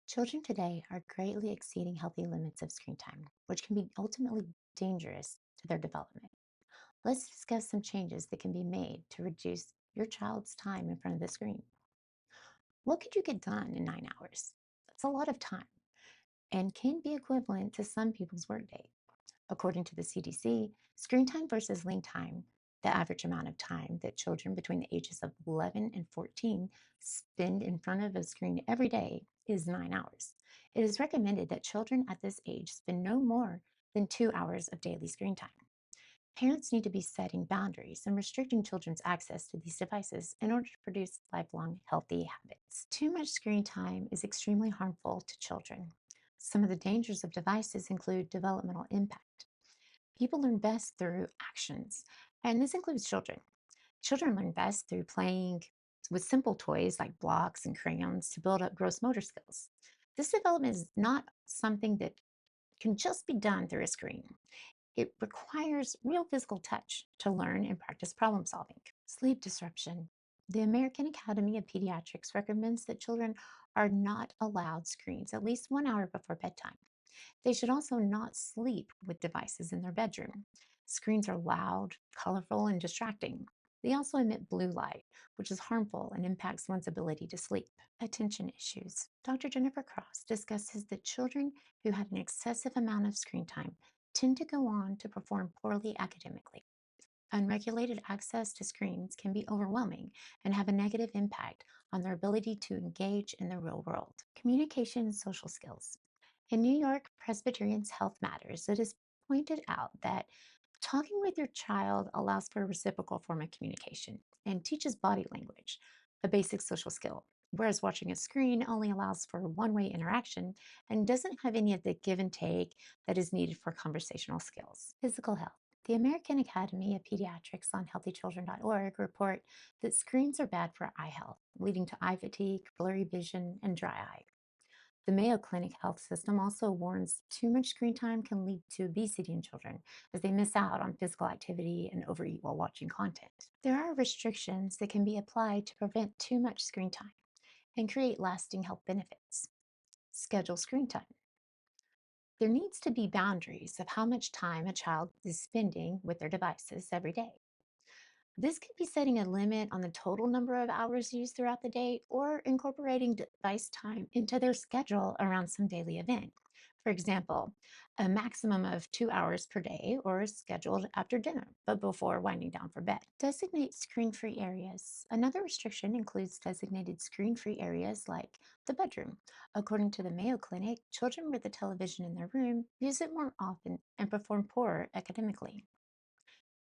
Children today are greatly exceeding healthy limits of screen time, which can be ultimately dangerous to their development. Let's discuss some changes that can be made to reduce your child's time in front of the screen. What could you get done in 9 hours? That's a lot of time and can be equivalent to some people's workday. According to the CDC, screen time versus lean time, the average amount of time that children between the ages of 11 and 14 spend in front of a screen every day is 9 hours. It is recommended that children at this age spend no more than 2 hours of daily screen time. Parents need to be setting boundaries and restricting children's access to these devices in order to produce lifelong healthy habits. Too much screen time is extremely harmful to children. Some of the dangers of devices include developmental impact. People learn best through actions, and this includes children. Children learn best through playing with simple toys like blocks and crayons to build up gross motor skills. This development is not something that can just be done through a screen. It requires real physical touch to learn and practice problem solving. Sleep disruption. The American Academy of Pediatrics recommends that children are not allowed screens at least 1 hour before bedtime. They should also not sleep with devices in their bedroom. Screens are loud, colorful, and distracting. They also emit blue light, which is harmful and impacts one's ability to sleep. Attention issues. Dr. Jennifer Cross discusses that children who have an excessive amount of screen time tend to go on to perform poorly academically. Unregulated access to screens can be overwhelming and have a negative impact on their ability to engage in the real world. Communication and social skills. In New York Presbyterian's Health Matters, it is pointed out that talking with your child allows for a reciprocal form of communication and teaches body language, a basic social skill, whereas watching a screen only allows for one-way interaction and doesn't have any of the give and take that is needed for conversational skills. Physical health. The American Academy of Pediatrics on healthychildren.org report that screens are bad for eye health, leading to eye fatigue, blurry vision, and dry eye. The Mayo Clinic health system also warns too much screen time can lead to obesity in children as they miss out on physical activity and overeat while watching content. There are restrictions that can be applied to prevent too much screen time and create lasting health benefits. Schedule screen time. There needs to be boundaries of how much time a child is spending with their devices every day. This could be setting a limit on the total number of hours used throughout the day or incorporating device time into their schedule around some daily event. For example, a maximum of 2 hours per day or scheduled after dinner, but before winding down for bed. Designate screen free areas. Another restriction includes designated screen free areas like the bedroom. According to the Mayo Clinic, children with a television in their room use it more often and perform poorer academically.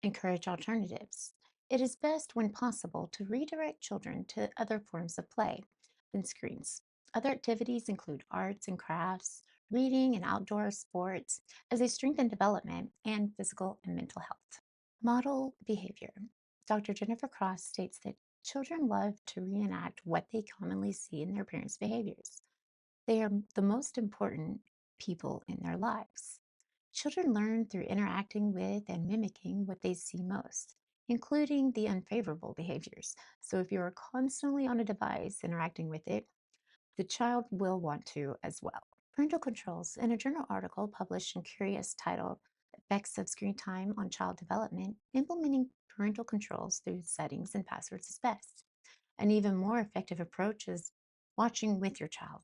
Encourage alternatives. It is best, when possible, to redirect children to other forms of play than screens. Other activities include arts and crafts, reading, and outdoor sports as they strengthen development and physical and mental health. Model behavior. Dr. Jennifer Cross states that children love to reenact what they commonly see in their parents' behaviors. They are the most important people in their lives. Children learn through interacting with and mimicking what they see most, including the unfavorable behaviors. So if you're constantly on a device interacting with it, the child will want to as well. Parental controls. In a journal article published in Curious titled Effects of Screen Time on Child Development, implementing parental controls through settings and passwords is best. An even more effective approach is watching with your child.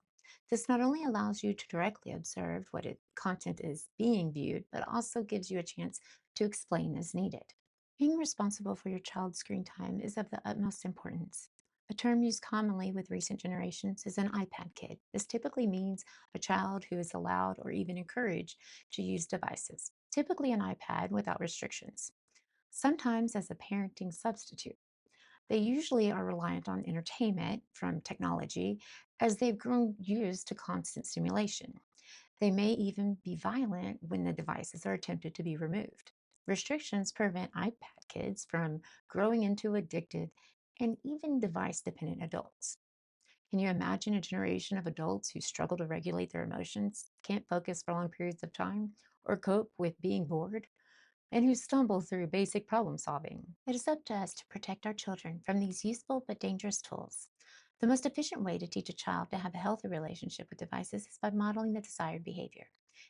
This not only allows you to directly observe what content is being viewed, but also gives you a chance to explain as needed. Being responsible for your child's screen time is of the utmost importance. A term used commonly with recent generations is an iPad kid. This typically means a child who is allowed or even encouraged to use devices, typically an iPad without restrictions, sometimes as a parenting substitute. They usually are reliant on entertainment from technology as they've grown used to constant stimulation. They may even be violent when the devices are attempted to be removed. Restrictions prevent iPad kids from growing into addicted and even device dependent adults. Can you imagine a generation of adults who struggle to regulate their emotions, can't focus for long periods of time, or cope with being bored, and who stumble through basic problem solving? It is up to us to protect our children from these useful but dangerous tools. The most efficient way to teach a child to have a healthy relationship with devices is by modeling the desired behavior.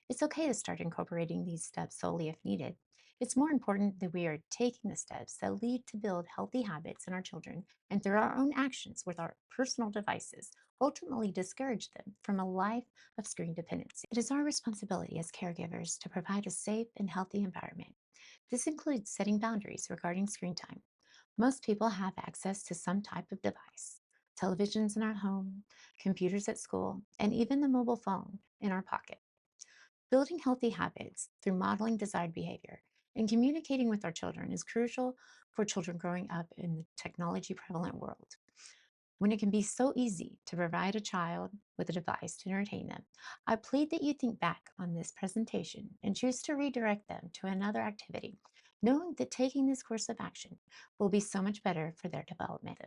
It's okay to start incorporating these steps solely if needed. It's more important that we are taking the steps that lead to build healthy habits in our children and through our own actions with our personal devices, ultimately discourage them from a life of screen dependency. It is our responsibility as caregivers to provide a safe and healthy environment. This includes setting boundaries regarding screen time. Most people have access to some type of device: televisions in our home, computers at school, and even the mobile phone in our pocket. Building healthy habits through modeling desired behavior and communicating with our children is crucial for children growing up in the technology prevalent world. When it can be so easy to provide a child with a device to entertain them, I plead that you think back on this presentation and choose to redirect them to another activity, knowing that taking this course of action will be so much better for their development.